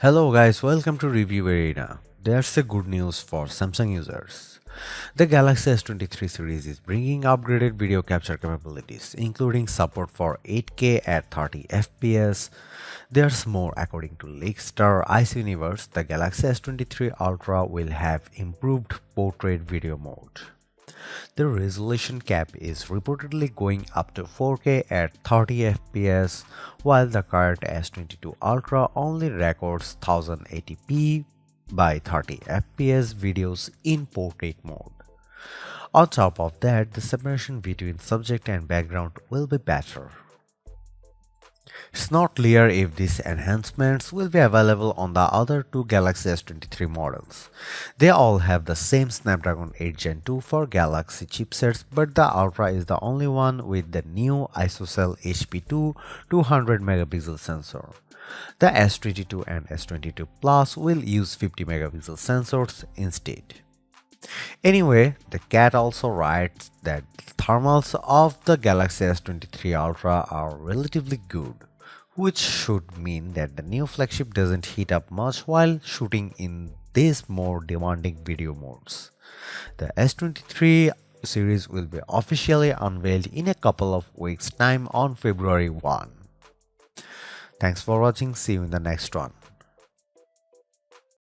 Hello guys, welcome to Review Arena. There's a good news for Samsung users. The Galaxy S23 series is bringing upgraded video capture capabilities, including support for 8K at 30 FPS. There's more. According to leakster Ice Universe, the Galaxy S23 Ultra will have improved portrait video mode. The resolution cap is reportedly going up to 4K at 30 FPS, while the current S22 Ultra only records 1080p by 30 FPS videos in portrait mode. On top of that, the separation between subject and background will be better. It's not clear if these enhancements will be available on the other two Galaxy S23 models. They all have the same Snapdragon 8 Gen 2 for Galaxy chipsets, but the Ultra is the only one with the new ISOCELL HP2 200 megapixel sensor. The S22 and S22 Plus will use 50 megapixel sensors instead. Anyway, the cat also writes that thermals of the Galaxy S23 Ultra are relatively good, which should mean that the new flagship doesn't heat up much while shooting in these more demanding video modes. The S23 series will be officially unveiled in a couple of weeks' time on February 1. Thanks for watching, see you in the next one.